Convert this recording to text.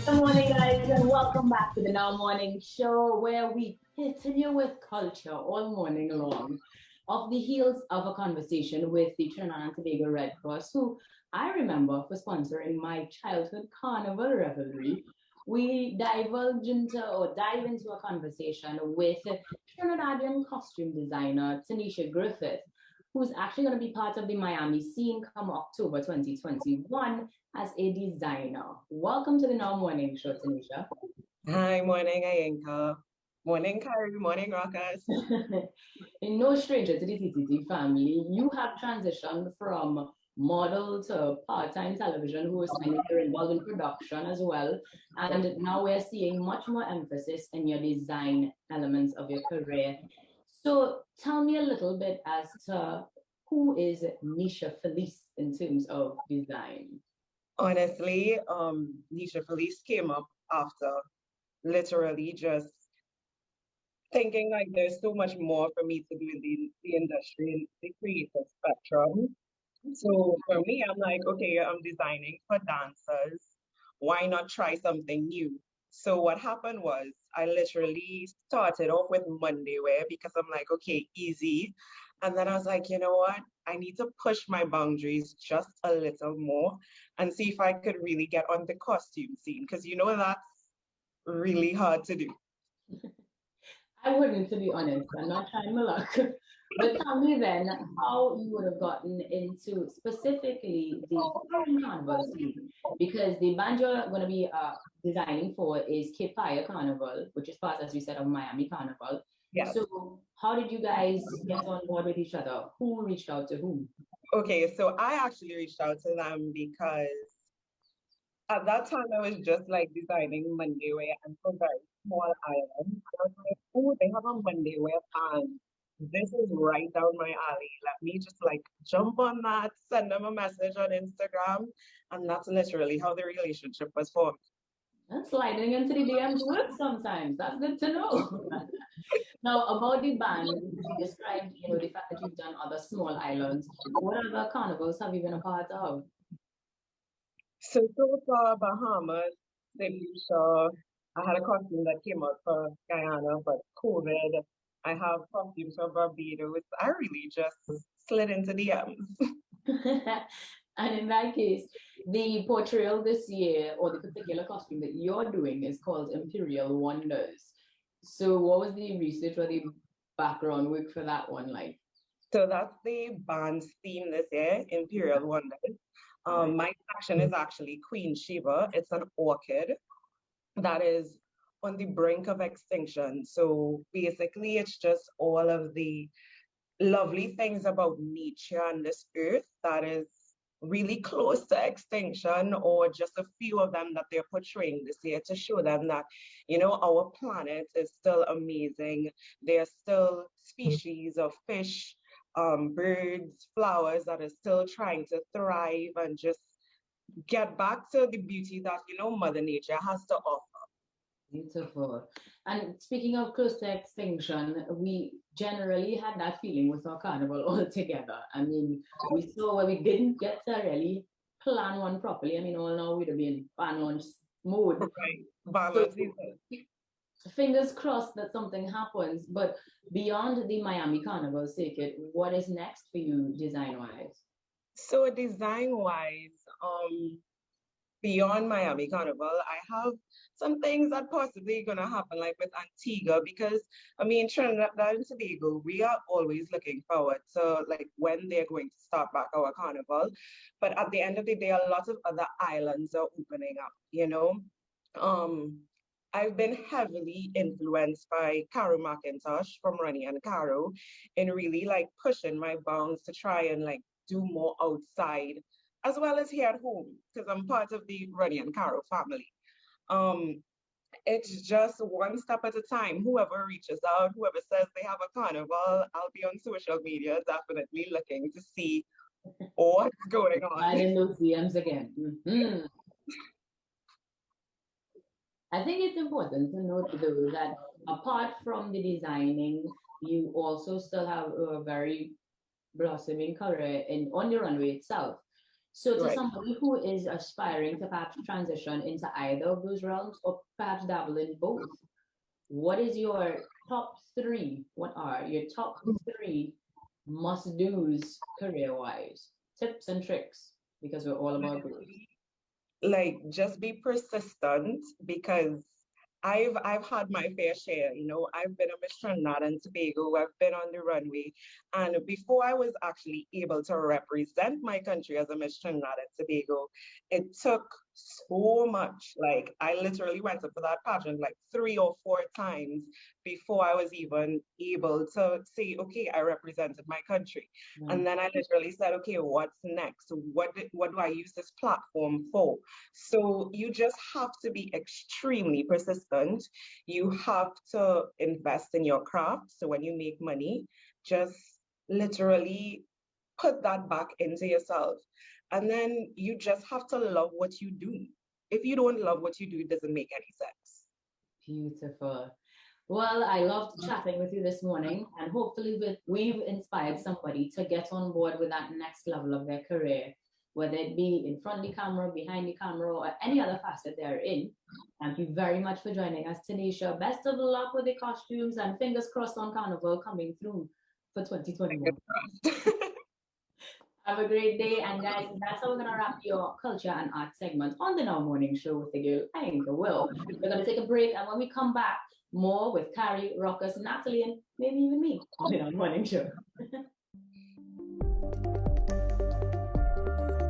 Good morning, guys, and welcome back to the Now Morning Show, where we hitting you with culture all morning long. Off the heels of a conversation with the Trinidad and Tobago Red Cross, who I remember for sponsoring my childhood carnival revelry, we dive into a conversation with Trinidadian costume designer Tanisha Griffith, who's actually going to be part of the Miami scene come October 2021 as a designer. Welcome to the Now Morning Show, Tanisha. Hi, morning, Ayanka. Morning, Carrie. Morning, Rockers. In no stranger to the TTT family, you have transitioned from model to part-time television host, and you're involved in production as well. And now we're seeing much more emphasis in your design elements of your career. So tell me a little bit as to who is Nisha Felice in terms of design. Honestly, Nisha Felice came up after literally just thinking like there's so much more for me to do in the industry, in the creative spectrum. So for me, I'm like, okay, I'm designing for dancers. Why not try something new? So what happened was I literally started off with Monday wear because I'm like, okay, easy. And then I was like, you know what? I need to push my boundaries just a little more and see if I could really get on the costume scene because you know that's really hard to do. I wouldn't, to be honest. I'm not trying my luck. But tell me then how you would have gotten into specifically the foreign carnival scene, because the band you're going to be designing for is Paya Carnival, which is part, as you said, of Miami Carnival. Yes. So how did you guys get on board with each other? Who reached out to whom? Okay, so I actually reached out to them because at that time, I was just like designing Monday wear and for very small islands. I was like, oh, they have a Monday wear fan. This is right down my alley. Let me just like jump on that, send them a message on Instagram. And that's literally how the relationship was formed. And sliding into the DMs works sometimes. That's good to know. Now, about the band, you described, the fact that you've done other small islands. What other carnivals have you been a part of? So far, Bahamas, St. Lucia, I had a costume that came out for Guyana, but COVID. I have costumes for Barbados. I really just slid into DMs. And in that case, the portrayal this year, or the particular costume that you're doing, is called Imperial Wonders. So, what was the research or the background work for that one like? So that's the band's theme this year, Imperial Wonders. Right. My section is actually Queen Sheba. It's an orchid that is on the brink of extinction. So basically, it's just all of the lovely things about nature and this earth that is really close to extinction, or just a few of them that they're portraying this year to show them that, our planet is still amazing. There are still species of fish, birds, flowers that are still trying to thrive and just get back to the beauty that, Mother Nature has to offer. Beautiful. And speaking of close to extinction, we generally had that feeling with our carnival altogether. I mean, we saw where we didn't get to really plan one properly. I mean, all now we'd have been ban launch mode. Right. So Balance season. fingers crossed that something happens. But beyond the Miami Carnival circuit, what is next for you design wise? So design wise, beyond Miami Carnival, I have some things that possibly gonna happen, like with Antigua, because I mean Trinidad and Tobago, we are always looking forward to like when they're going to start back our carnival. But at the end of the day, a lot of other islands are opening up. Um, I've been heavily influenced by Caro McIntosh from Ronnie and Caro in really like pushing my bounds to try and like do more outside as well as here at home because I'm part of the Ronnie and Caro family. Um, it's just one step at a time. Whoever reaches out, whoever says they have a carnival, I'll be on social media definitely looking to see what's going I on. didn't know CMs again. I think it's important to note though that apart from the designing, you also still have a very blossoming career in on the runway itself. So to Right. somebody who is aspiring to perhaps transition into either of those realms or perhaps dabble in both, what is your top three? What are your top three must-dos career-wise? Tips and tricks, because we're all about growth. Like just be persistent because I've had my fair share. I've been a Miss Trinidad and Tobago. I've been on the runway, and before I was actually able to represent my country as a Miss Trinidad and Tobago, it took so much. Like I literally went up for that pageant like 3 or 4 times before I was even able to say, okay, I represented my country. And then I literally said, okay, what's next? What do I use this platform for? So you just have to be extremely persistent. You have to invest in your craft. So when you make money, just literally put that back into yourself. And then you just have to love what you do. If you don't love what you do, it doesn't make any sense. Beautiful. Well, I loved chatting with you this morning, and hopefully we've inspired somebody to get on board with that next level of their career, whether it be in front of the camera, behind the camera, or any other facet they're in. Thank you very much for joining us, Tanisha. Best of luck with the costumes, and fingers crossed on Carnival coming through for 2021. Have a great day, and guys, that's how we're gonna wrap your culture and art segment on the Now Morning Show with the girl Ain't Will. We're gonna take a break, and when we come back, more with Carrie, Ruckus, Natalie, and maybe even me on the Now Morning Show.